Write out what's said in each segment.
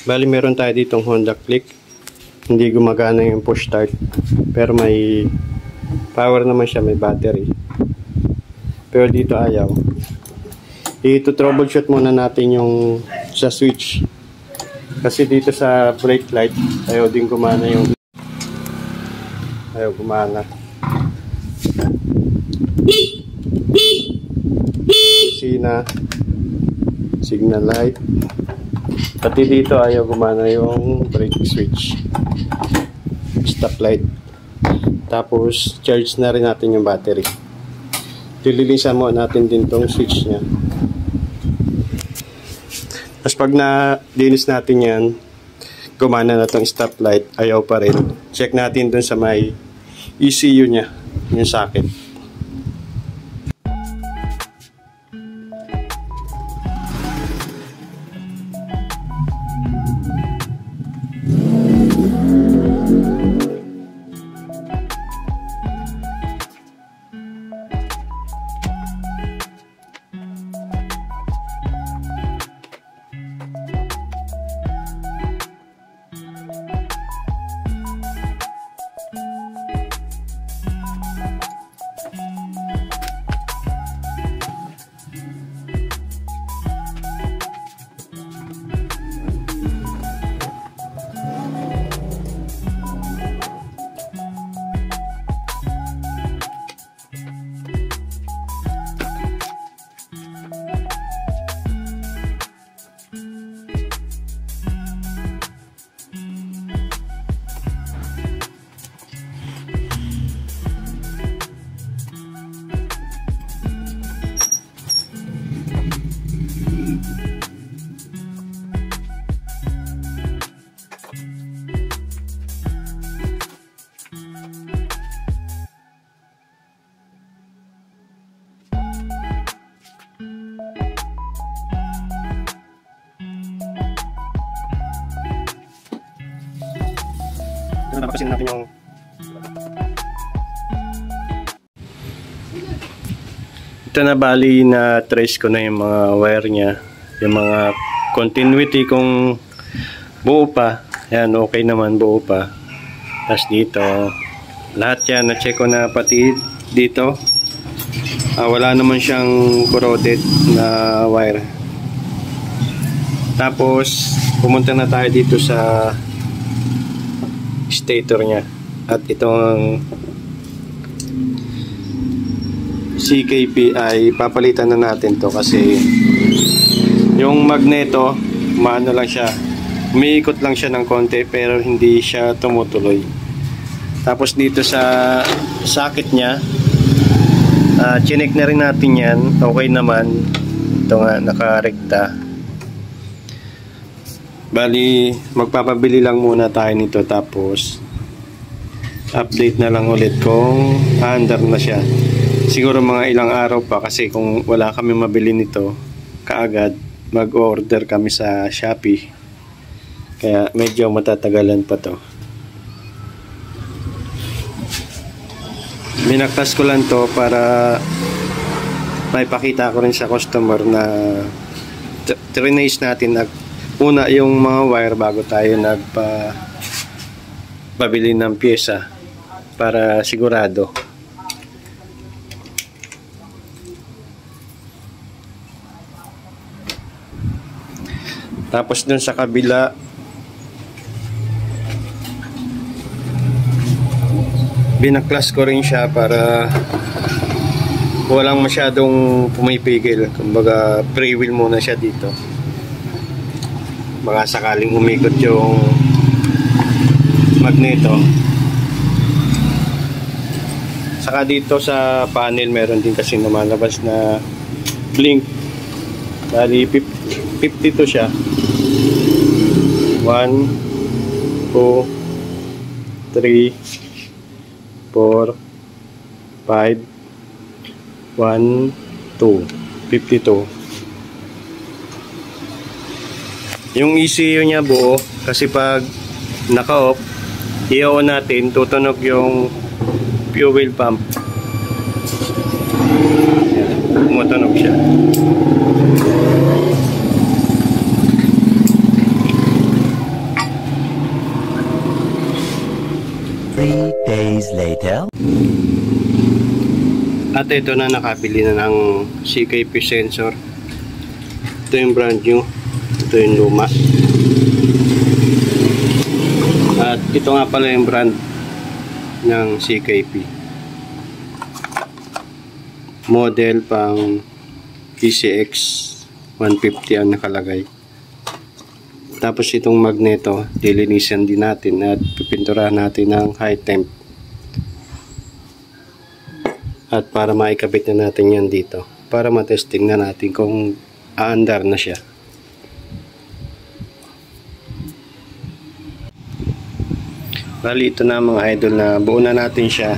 Bali meron tayo ditong Honda Click. Hindi gumagana yung push start. Pero may power naman siya, may battery. Pero dito ayaw. I-troubleshoot muna natin yung sa switch. Kasi dito sa brake light, ayaw din gumana yung gumana. Sina signal light. Pati dito ayaw gumana yung brake switch. Stop light. Tapos charge na rin natin yung battery. Dililisan mo natin din tong switch nya. Tapos pag na-dinis natin yan, gumana na tong stop light, ayaw pa rin. Check natin dun sa may ECU nya, yung socket. Napapasin natin yung ito na, bali na trace ko na yung mga wire nya, yung mga continuity kung buo pa. Yan, okay naman, buo pa. Tapos dito lahat yan na check ko na, pati dito wala naman siyang corroded na wire. Tapos pumunta na tayo dito sa stator nya, at itong CKP ay papalitan na natin to kasi yung magneto maano lang siya, umiikot lang siya ng konti pero hindi siya tumutuloy. Tapos dito sa socket nya, chinek na rin natin yan, okay naman. Ito nga, nakarekta. Bali, magpapabili lang muna tayo nito, tapos update na lang ulit kung under na siya. Siguro mga ilang araw pa, kasi kung wala kami mabili nito kaagad, mag-order kami sa Shopee. Kaya medyo matatagalan pa to. Binaktas ko lang to para maipakita ko rin sa customer na trinace natin una yung mga wire bago tayo pabili ng pyesa, para sigurado. Tapos dun sa kabila binaklas ko rin siya para walang masyadong pumipigil. Kumbaga pre-wheel muna siya dito, baka sakaling umikot yung magneto. Saka dito sa panel meron din kasi lumalabas na blink. Bali 52 siya. 1 2 3 4 5 1 2 52. Yung ECU nya buo, kasi pag naka-off, i-on natin, tutunog yung fuel pump. Yan, tumutunog siya. later. At ito na, nakabili na ng CKP sensor. Ito yung brand new. Ito yung luma. At ito nga pala yung brand ng CKP. Model pang PCX 150 ang nakalagay. Tapos itong magneto, lilinisan din natin at pipinturahan natin ng high temp. At para maikabit na natin yan dito. Para matesting na natin kung aandar na siya. Bali, ito na mga idol, na buo na natin siya.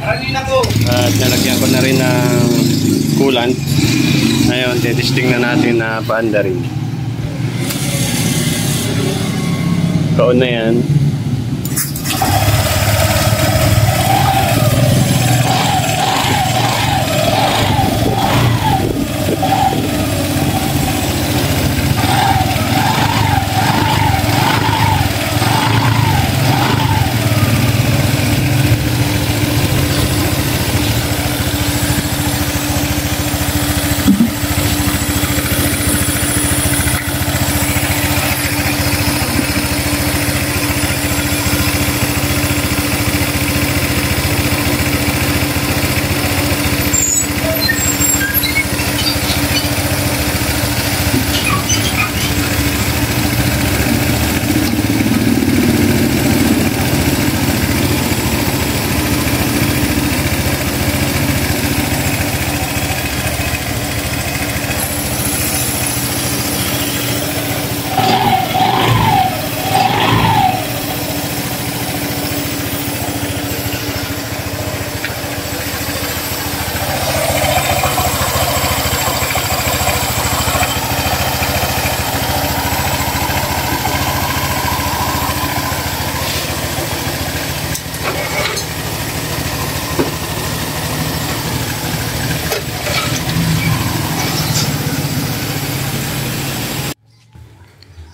At nalagyan ko na rin ng coolant. Ngayon, testing na natin na paandarin. Kaon na yan.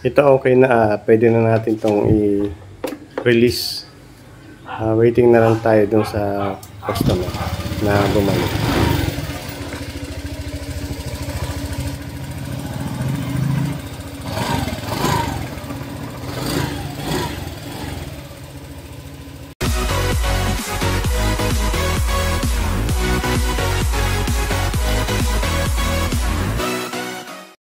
Ito okay na, pwede na natin itong i-release. Waiting na lang tayo dun sa customer na bumalik.